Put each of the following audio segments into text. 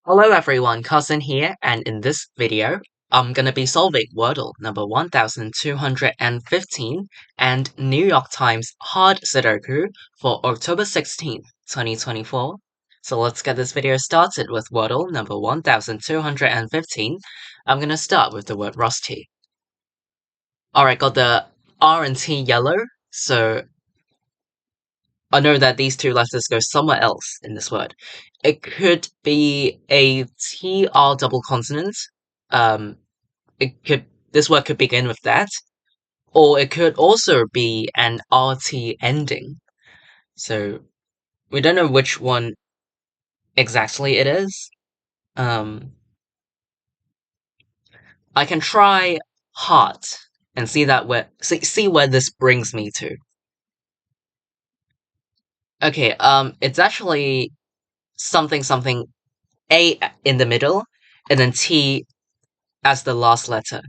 Hello everyone, Cousin here, and in this video, I'm gonna be solving Wordle number 1215 and New York Times Hard Sudoku for October 16th, 2024. So let's get this video started with Wordle number 1215. I'm gonna start with the word rusty. Alright, got the R and T yellow, so I know that these two letters go somewhere else in this word. It could be a TR double consonant. Um, this word could begin with that, or it could also be an RT ending. So we don't know which one exactly it is. I can try heart and see where this brings me to. Okay, it's actually something something A in the middle, and then T as the last letter.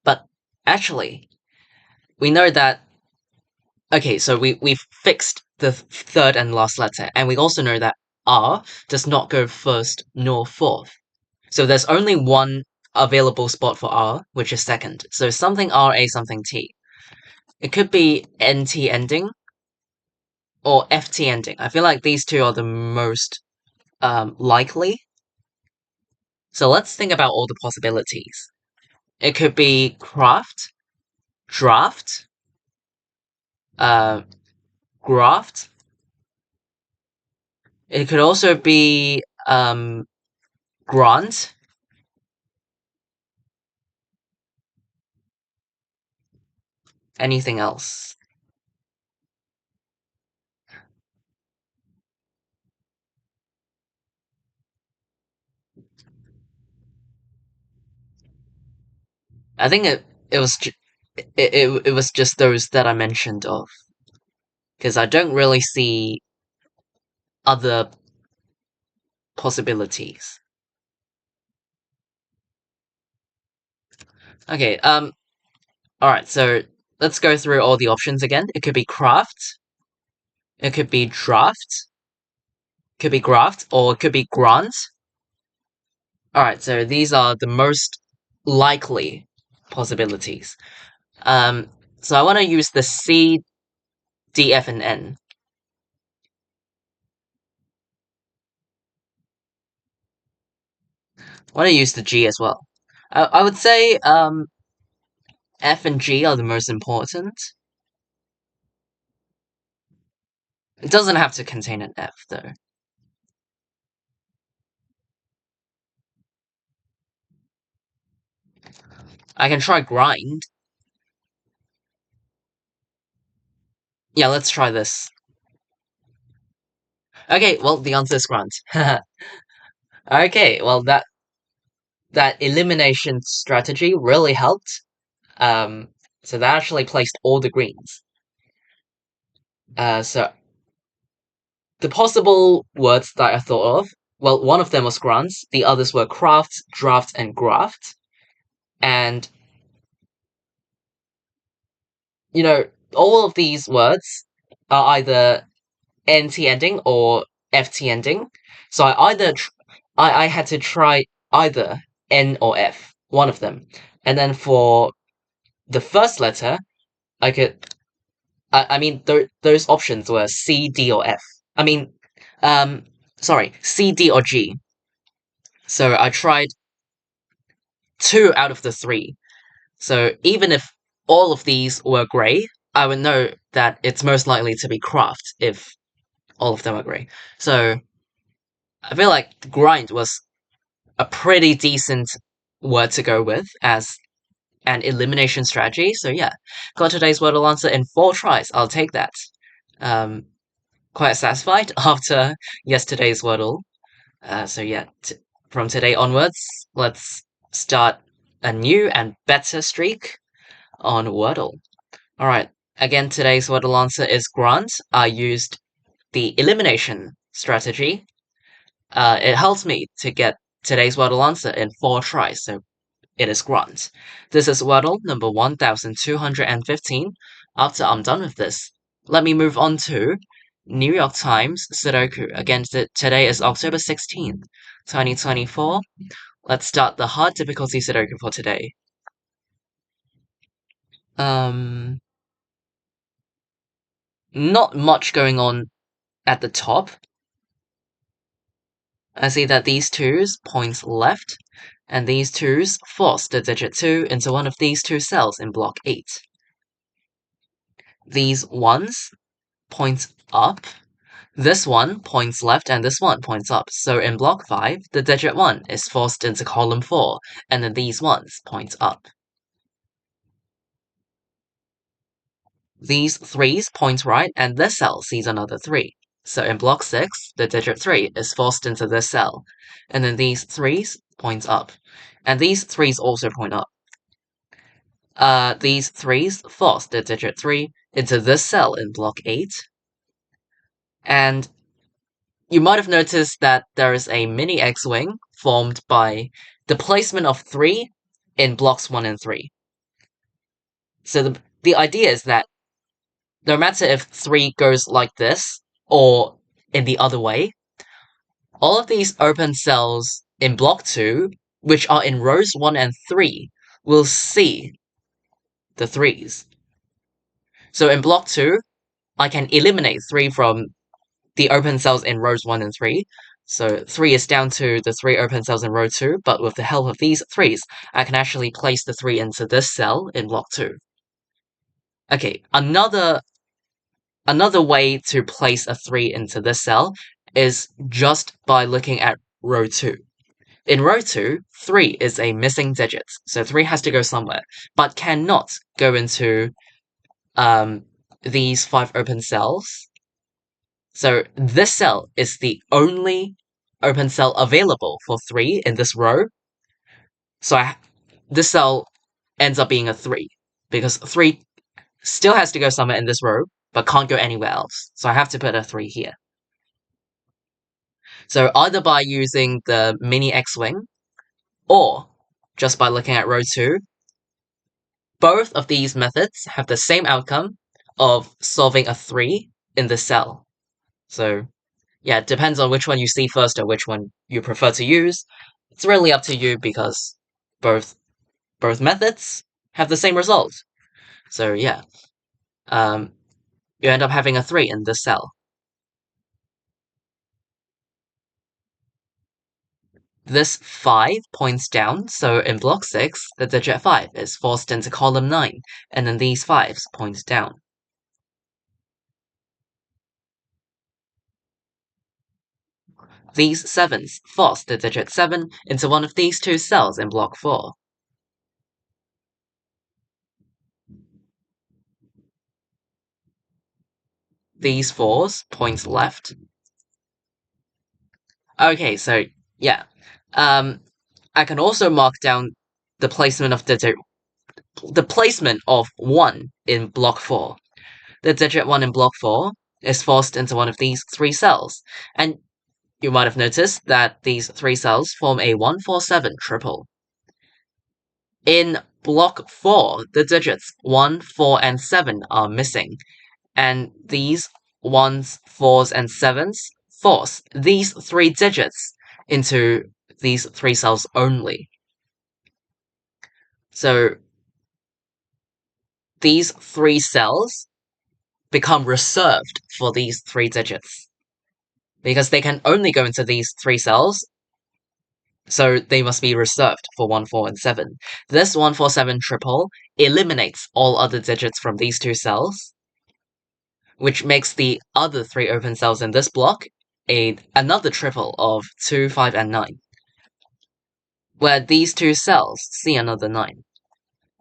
But actually, we know that. Okay, so we've fixed the third and last letter, and we also know that R does not go first nor fourth. So there's only one available spot for R, which is second. So something RA something T. It could be NT ending or FT ending. I feel like these two are the most likely. So let's think about all the possibilities. It could be craft, draft, uh, graft. It could also be grant. Anything else? I think it was it was just those that I mentioned of, because I don't really see other possibilities. Okay, alright, so let's go through all the options again. It could be craft, it could be draft, could be graft, or it could be grant. Alright, so these are the most likely possibilities. So I want to use the C, D, F, and N. I want to use the G as well. I would say F and G are the most important. It doesn't have to contain an F, though. I can try grind. Yeah, let's try this. Okay, well, the answer is grind. Okay, well, that elimination strategy really helped. So that actually placed all the greens. So the possible words that I thought of, well, one of them was grant, the others were craft, draft, and graft. And, you know, all of these words are either NT ending or FT ending. So I had to try either N or F, one of them. And then for the first letter, I could I mean those options were C, D, or F. I mean sorry, C, D, or G. So I tried two out of the three. So even if all of these were grey, I would know that it's most likely to be craft if all of them are grey. So I feel like grind was a pretty decent word to go with as an elimination strategy. So yeah, got today's Wordle answer in 4 tries. I'll take that. Um, quite satisfied after yesterday's Wordle. So yeah, from today onwards, let's start a new and better streak on Wordle. Alright, again, today's Wordle answer is grant. I used the elimination strategy. It helped me to get today's Wordle answer in 4 tries, so it is grant. This is Wordle number 1215. After I'm done with this, let me move on to New York Times Sudoku. Again, today is October 16th, 2024. Let's start the hard difficulty Sudoku for today. Not much going on at the top. I see that these twos points left, and these twos force the digit 2 into one of these two cells in block 8. These ones points up, this one points left, and this one points up. So in block 5, the digit 1 is forced into column 4, and then these ones point up. These 3s point right, and this cell sees another 3. So in block 6, the digit 3 is forced into this cell, and then these 3s point up, and these 3s also point up. These 3s force the digit 3 into this cell in block 8, and you might have noticed that there is a mini X-wing formed by the placement of 3 in blocks 1 and 3. So the idea is that no matter if 3 goes like this or in the other way, all of these open cells in block 2, which are in rows 1 and 3, will see the 3s. So in block 2, I can eliminate 3 from the open cells in rows 1 and 3. So 3 is down to the 3 open cells in row 2, but with the help of these 3s, I can actually place the 3 into this cell in block 2. Okay, another way to place a 3 into this cell is just by looking at row 2. In row 2, 3 is a missing digit, so 3 has to go somewhere, but cannot go into these 5 open cells. So this cell is the only open cell available for 3 in this row. So this cell ends up being a 3, because 3 still has to go somewhere in this row, but can't go anywhere else. So I have to put a 3 here. So either by using the mini X-wing, or just by looking at row 2, both of these methods have the same outcome of solving a 3 in the cell. So yeah, it depends on which one you see first or which one you prefer to use. It's really up to you because both methods have the same result. So yeah, you end up having a 3 in this cell. This 5 points down, so in block 6, the digit 5 is forced into column 9, and then these 5s point down. These 7s force the digit 7 into one of these two cells in block 4. These 4s point left. Okay, so yeah. I can also mark down the placement of the placement of 1 in block 4. The digit 1 in block 4 is forced into one of these 3 cells, and you might have noticed that these 3 cells form a 147 triple. In block 4, the digits 1, 4, and 7 are missing, and these 1s, 4s, and 7s force these 3 digits into these 3 cells only. So these 3 cells become reserved for these 3 digits, because they can only go into these 3 cells, so they must be reserved for 1, 4, and 7. This 147 triple eliminates all other digits from these 2 cells, which makes the other 3 open cells in this block another triple of 2, 5, and 9, where these 2 cells see another 9.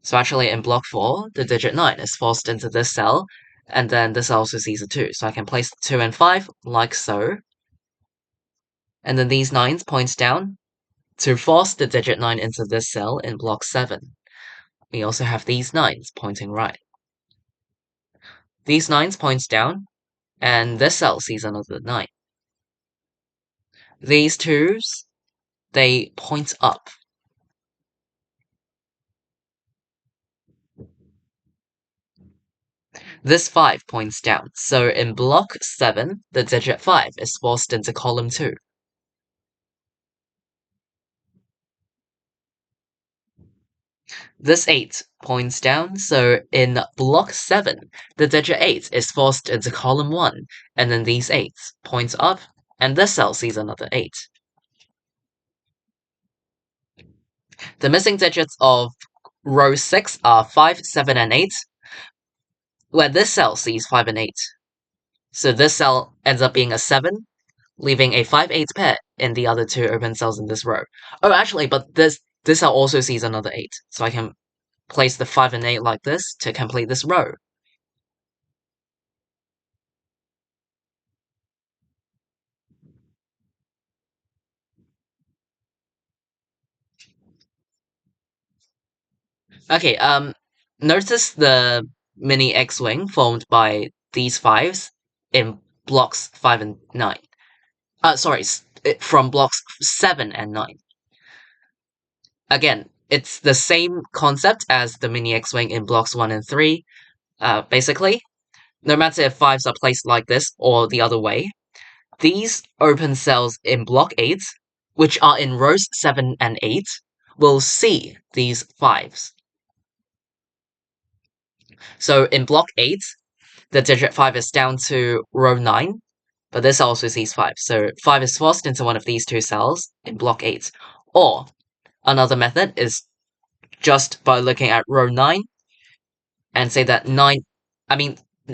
So actually in block 4, the digit 9 is forced into this cell, and then this also sees a 2, so I can place 2 and 5 like so. And then these 9s point down to force the digit 9 into this cell in block 7. We also have these 9s pointing right. These 9s point down, and this cell sees another 9. These 2s, they point up. this 5 points down. So in block 7, the digit 5 is forced into column 2. This 8 points down, so in block 7, the digit 8 is forced into column 1, and then these 8s points up, and this cell sees another 8. The missing digits of row 6 are 5, 7, and 8, where this cell sees 5 and 8. So this cell ends up being a 7, leaving a 5-8 pair in the other two open cells in this row. Oh, actually, but this cell also sees another 8, so I can place the 5 and 8 like this to complete this row. Okay, notice the mini X-wing formed by these 5s in blocks 5 and 9. Sorry, from blocks 7 and 9. Again, it's the same concept as the mini X-wing in blocks 1 and 3. Basically, no matter if 5s are placed like this or the other way, these open cells in block 8, which are in rows 7 and 8, will see these 5s. So in block 8, the digit 5 is down to row 9, but this also sees 5. So 5 is forced into one of these two cells in block 8. Or another method is just by looking at row 9 and say that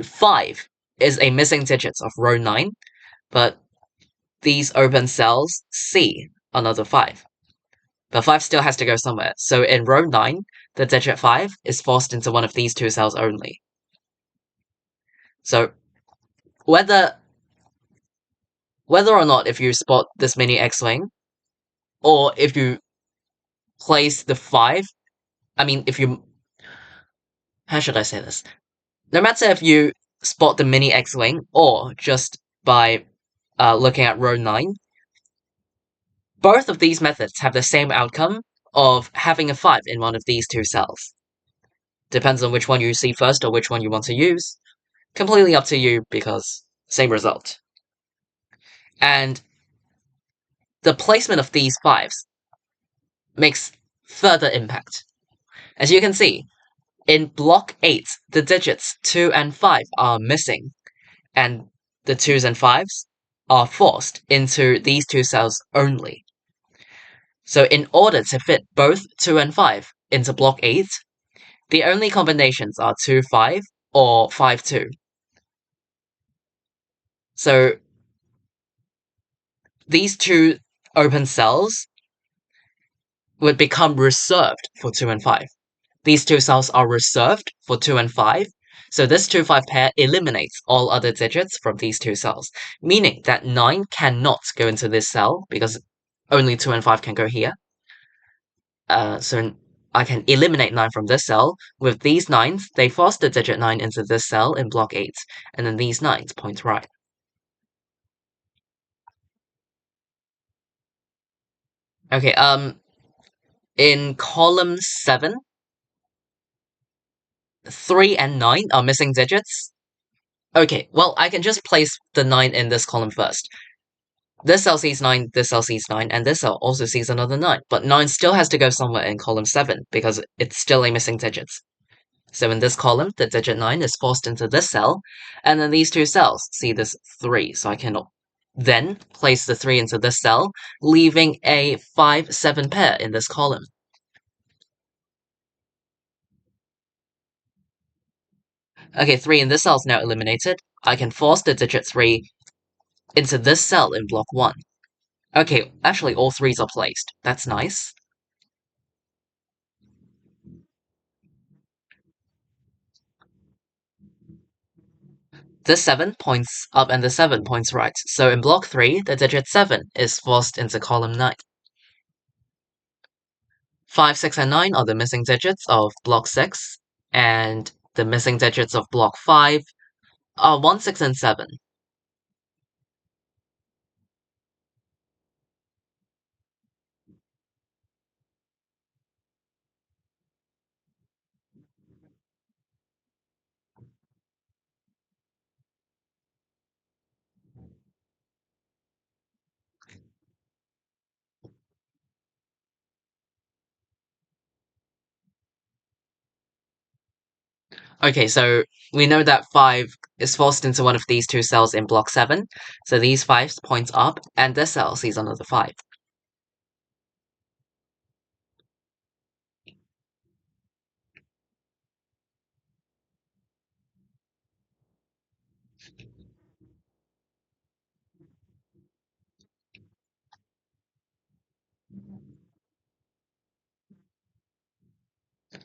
5 is a missing digit of row 9, but these open cells see another 5. But 5 still has to go somewhere. So in row 9, the digit 5 is forced into one of these two cells only. So whether or not if you spot this mini X-wing, or if you place the 5, if you... How should I say this? No matter if you spot the mini X-wing, or just by looking at row 9, both of these methods have the same outcome of having a 5 in one of these two cells. Depends on which one you see first or which one you want to use. Completely up to you because same result. And the placement of these 5s makes further impact. As you can see, in block 8, the digits 2 and 5 are missing, and the 2s and 5s are forced into these two cells only. So in order to fit both 2 and 5 into block 8, the only combinations are 2, 5 or 5, 2. So these two open cells would become reserved for 2 and 5. These two cells are reserved for 2 and 5, so this 2-5 pair eliminates all other digits from these two cells, meaning that 9 cannot go into this cell because only 2 and 5 can go here. So I can eliminate 9 from this cell. With these 9s, they force the digit 9 into this cell in block 8, and then these 9s point right. Okay, in column 7, 3 and 9 are missing digits. Okay, well, I can just place the 9 in this column first. This cell sees 9, this cell sees 9, and this cell also sees another 9. But 9 still has to go somewhere in column 7, because it's still a missing digit. So in this column, the digit 9 is forced into this cell, and then these two cells see this 3, so I can then place the 3 into this cell, leaving a 5-7 pair in this column. Okay, 3 in this cell is now eliminated. I can force the digit 3 into this cell in block 1. Okay, actually all 3s are placed. That's nice. This 7 points up and the 7 points right. So in block 3, the digit 7 is forced into column 9. 5, 6, and 9 are the missing digits of block 6, and the missing digits of block 5 are 1, 6, and 7. Okay, so we know that 5 is forced into one of these two cells in block 7. So these 5 points up, and this cell sees another 5.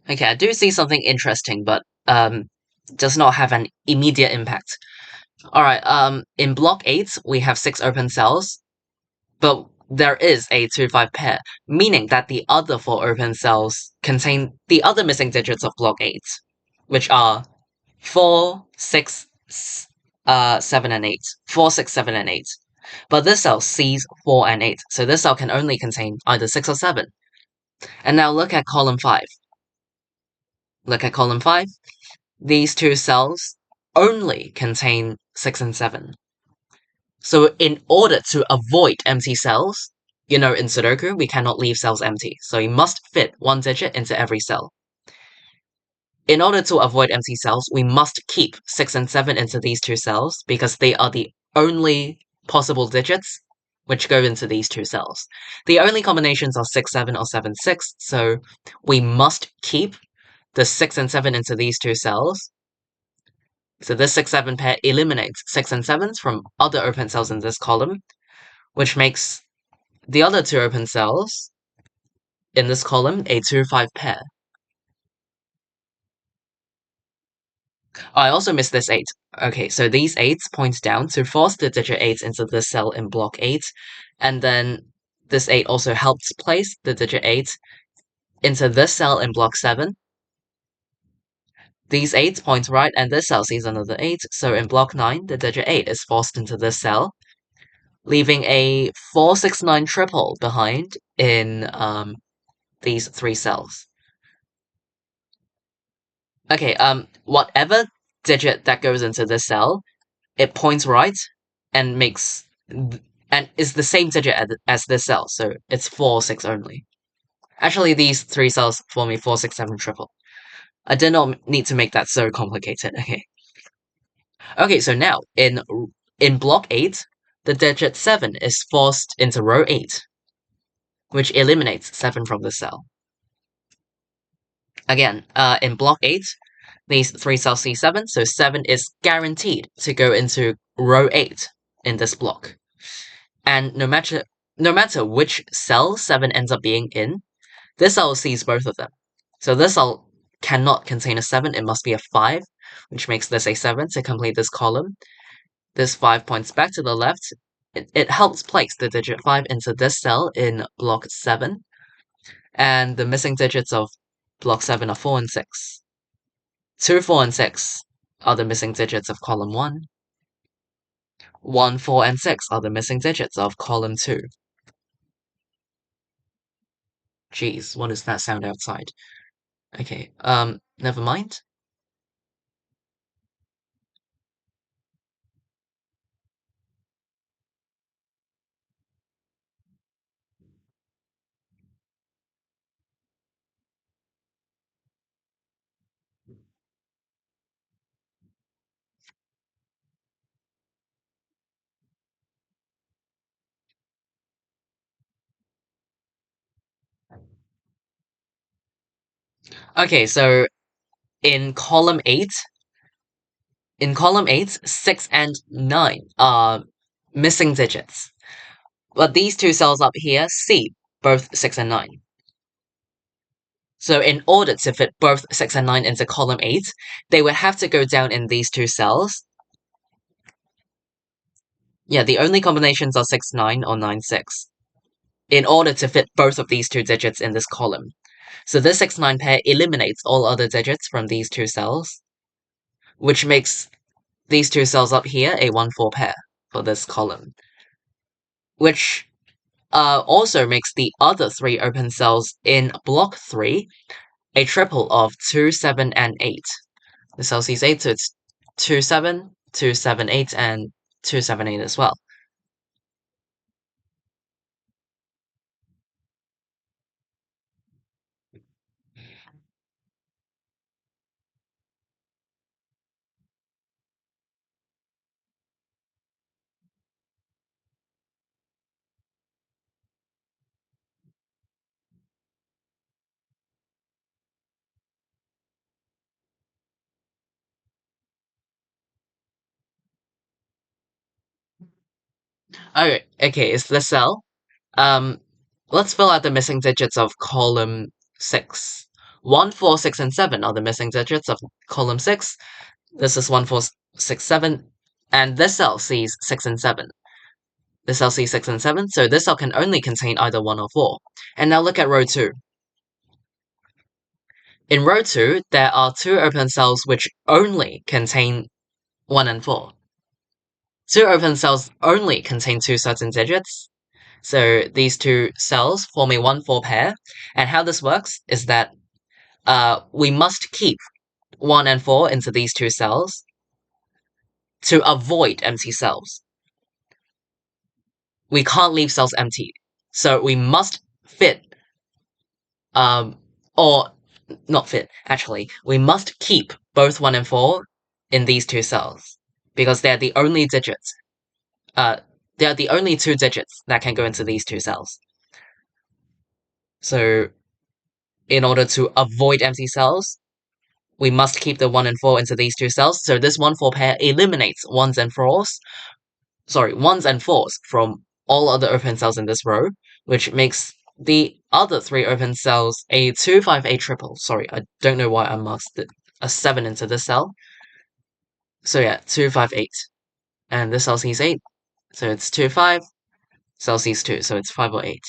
Okay, I do see something interesting, but does not have an immediate impact. Alright, in block 8, we have 6 open cells, but there is a 2-5 pair, meaning that the other 4 open cells contain the other missing digits of block 8, which are 4, 6, 7, and 8. 4, 6, 7, and 8. But this cell sees 4 and 8, so this cell can only contain either 6 or 7. And now look at column 5. Look at column 5. These two cells only contain 6 and 7. So in order to avoid empty cells, in Sudoku, we cannot leave cells empty. So you must fit one digit into every cell. In order to avoid empty cells, we must keep 6 and 7 into these two cells because they are the only possible digits which go into these two cells. The only combinations are 6, 7 or 7, 6, so we must keep the 6 and 7 into these two cells. So this 6, 7 pair eliminates 6 and 7s from other open cells in this column, which makes the other two open cells in this column a 2-5 pair. I also missed this 8. Okay, so these 8s point down to force the digit 8 into this cell in block 8, and then this 8 also helps place the digit 8 into this cell in block 7. These 8 point right, and this cell sees another 8, so in block 9, the digit 8 is forced into this cell, leaving a 469 triple behind in these 3 cells. Okay, whatever digit that goes into this cell, it points right and makes and is the same digit as this cell, so it's 4, 6 only. Actually, these 3 cells form a 4, 6, 7 triple. I did not need to make that so complicated. Okay. Okay, so now in block 8, the digit 7 is forced into row 8, which eliminates 7 from the cell. Again, in block 8, these 3 cells see 7, so 7 is guaranteed to go into row 8 in this block. And no matter which cell 7 ends up being in, this cell sees both of them. So this cell cannot contain a 7, it must be a 5, which makes this a 7 to complete this column. This 5 points back to the left. It helps place the digit 5 into this cell in block 7, and the missing digits of block 7 are 4 and 6. 2, 4, and 6 are the missing digits of column 1. 1, 4, and 6 are the missing digits of column 2. Jeez, what is that sound outside? Okay, never mind. Okay, so in column 8, 6 and 9 are missing digits. But these two cells up here see both 6 and 9. So in order to fit both 6 and 9 into column 8, they would have to go down in these two cells. Yeah, the only combinations are 6, 9 or 9, 6. In order to fit both of these two digits in this column. So this 6, 9 pair eliminates all other digits from these two cells, which makes these two cells up here a 1, 4 pair for this column. Which also makes the other 3 open cells in block 3 a triple of 2, 7, and 8. The cell sees 8, so it's 2, 7, 2, 7, 8, and 2, 7, 8 as well. Oh, okay, it's the cell. Um, let's fill out the missing digits of column 6. 1, 4, 6, and 7 are the missing digits of column 6. This is 1, 4, 6, 7, and this cell sees 6 and 7. This cell sees 6 and 7, so this cell can only contain either 1 or 4. And now look at row 2. In row 2, there are 2 open cells which only contain 1 and 4. 2 open cells only contain 2 certain digits, so these 2 cells form a 1-4 pair, and how this works is that we must keep 1 and 4 into these 2 cells to avoid empty cells. We can't leave cells empty, so we must fit, or not fit, actually, we must keep both 1 and 4 in these 2 cells, because they're the only digits, they're the only 2 digits that can go into these 2 cells. So, in order to avoid empty cells, we must keep the 1 and 4 into these 2 cells, so this 1-4 pair eliminates 1s and 4s from all other open cells in this row, which makes the other 3 open cells a 2, 5, 8 triple. Sorry, I don't know why I marked a 7 into this cell. So yeah, 2, 5, 8. And this cell sees 8, so it's 2, 5. Cell sees 2, so it's 5 or 8.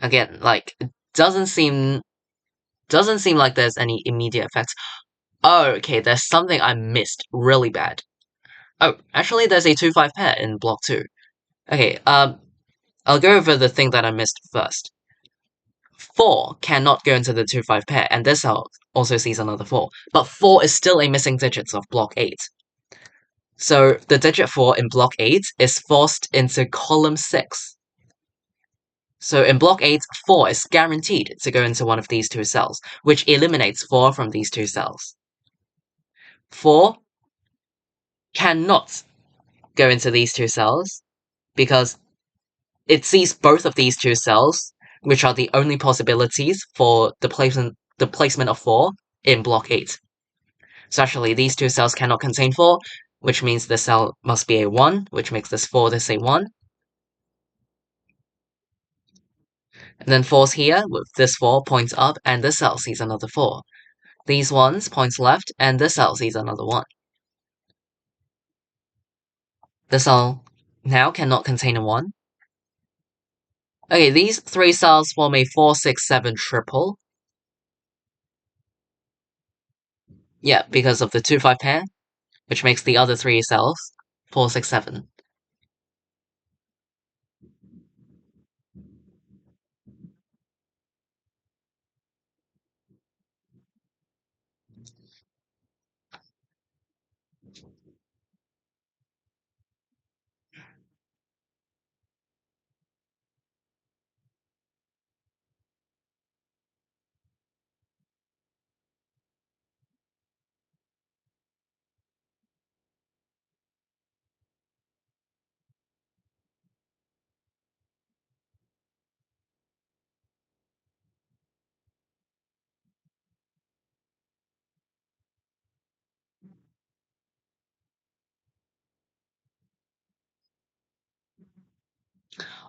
Again, like, it doesn't seem like there's any immediate effects. Oh, okay, there's something I missed really bad. Oh, actually, there's a 2-5 pair in block 2. Okay, I'll go over the thing that I missed first. 4 cannot go into the 2-5 pair, and this cell also sees another 4. But 4 is still a missing digit of block 8. So the digit 4 in block 8 is forced into column 6. So in block 8, 4 is guaranteed to go into one of these 2 cells, which eliminates 4 from these 2 cells. 4 cannot go into these 2 cells because it sees both of these 2 cells, which are the only possibilities for the placement of 4 in block 8. So actually, these 2 cells cannot contain 4, which means the cell must be a 1, which makes this 4 this a 1. And then 4's here, with this 4 points up, and this cell sees another 4. These ones points left, and this cell sees another 1. The cell now cannot contain a 1. Okay, these 3 cells form a 4, 6, 7 triple. Yeah, because of the 2-5 pair, which makes the other 3 cells 4, 6, 7.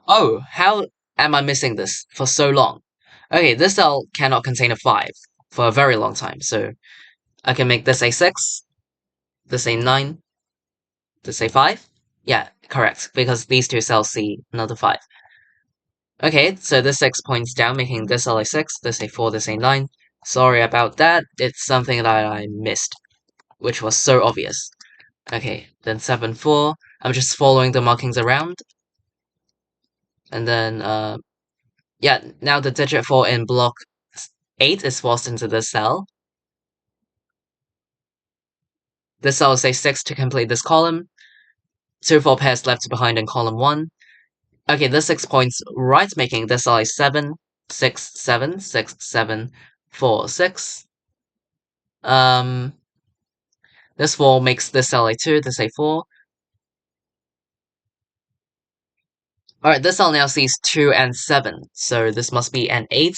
Oh, how am I missing this for so long? Okay, this cell cannot contain a 5 for a very long time, so I can make this a 6, this a 9, this a 5? Yeah, correct, because these 2 cells see another 5. Okay, so this 6 points down, making this cell a 6, this a 4, this a 9. Sorry about that, it's something that I missed, which was so obvious. Okay, then 7, 4. I'm just following the markings around. And then, yeah, now the digit 4 in block 8 is forced into this cell. This cell is a 6 to complete this column. 2 4 pairs left behind in column 1. Okay, this 6 points right, making this cell a 7, 6, 7, 6, 7, 4, 6. This 4 makes this cell a 2, this a 4. Alright, this cell now sees 2 and 7, so this must be an 8.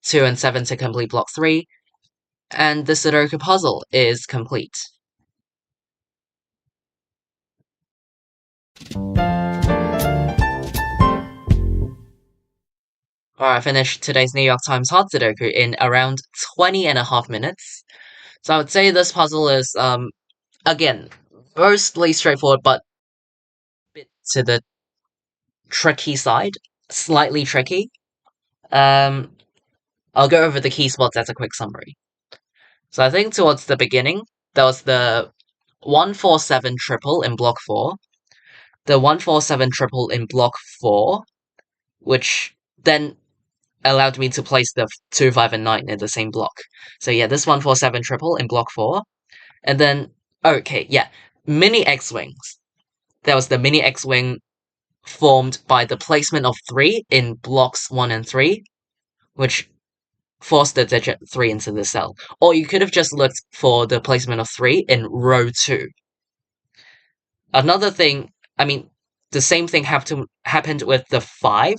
2 and 7 to complete block 3. And the Sudoku puzzle is complete. Alright, I finished today's New York Times hard Sudoku in around 20.5 minutes. So I would say this puzzle is, again, mostly straightforward, but a bit to the tricky side. Slightly tricky. Um, I'll go over the key spots as a quick summary. So I think towards the beginning, there was the 147 triple in block 4, the 147 triple in block 4, which then allowed me to place the 2, 5, and 9 in the same block. So yeah, this 147 triple in block 4. And then, okay, yeah, mini X-Wings. There was the mini X-Wing formed by the placement of 3 in blocks 1 and 3, which forced the digit 3 into the cell. Or you could have just looked for the placement of 3 in row 2. Another thing, I mean, the same thing happened with the 5.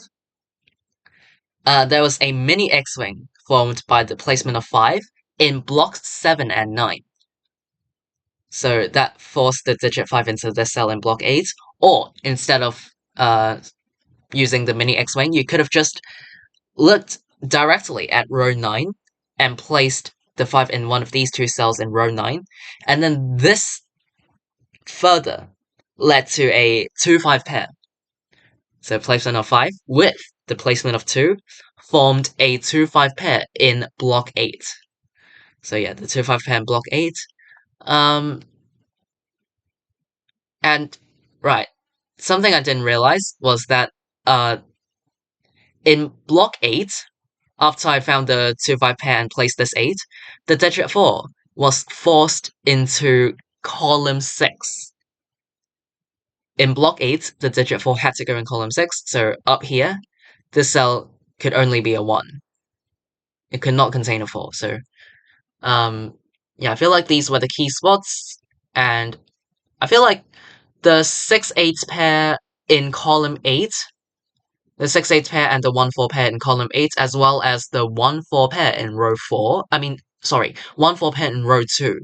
There was a mini X-Wing formed by the placement of 5 in blocks 7 and 9. So that forced the digit 5 into the cell in block 8. Or, instead of using the mini X-Wing, you could have just looked directly at row 9 and placed the 5 in one of these two cells in row 9. And then this further led to a 2-5 pair. So placement of 5 with the placement of 2 formed a 2-5 pair in block 8. So yeah, the 2-5 pair in block 8. And, right, something I didn't realize was that in block 8, after I found the 2-5 pair and placed this 8, the digit 4 was forced into column 6. In block 8, the digit 4 had to go in column 6, so up here, this cell could only be a 1. It could not contain a 4, so, yeah, I feel like these were the key spots, and I feel like the 6-8 pair in column 8, the 6-8 pair and the 1-4 pair in column 8, as well as the 1-4 pair in row 4, 1-4 pair in row 2,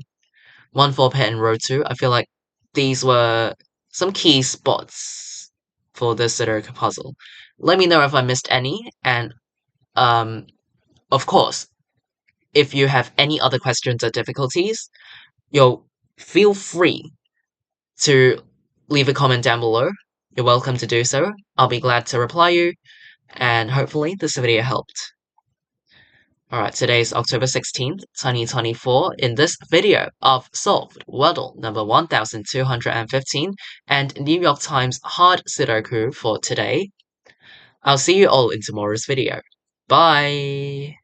1-4 pair in row 2, I feel like these were some key spots for this Sudoku puzzle. Let me know if I missed any, and, of course, if you have any other questions or difficulties, feel free to leave a comment down below. You're welcome to do so. I'll be glad to reply you, and hopefully this video helped. Alright, today is October 16th, 2024. In this video, I've solved Wordle number 1215 and New York Times hard Sudoku for today. I'll see you all in tomorrow's video. Bye!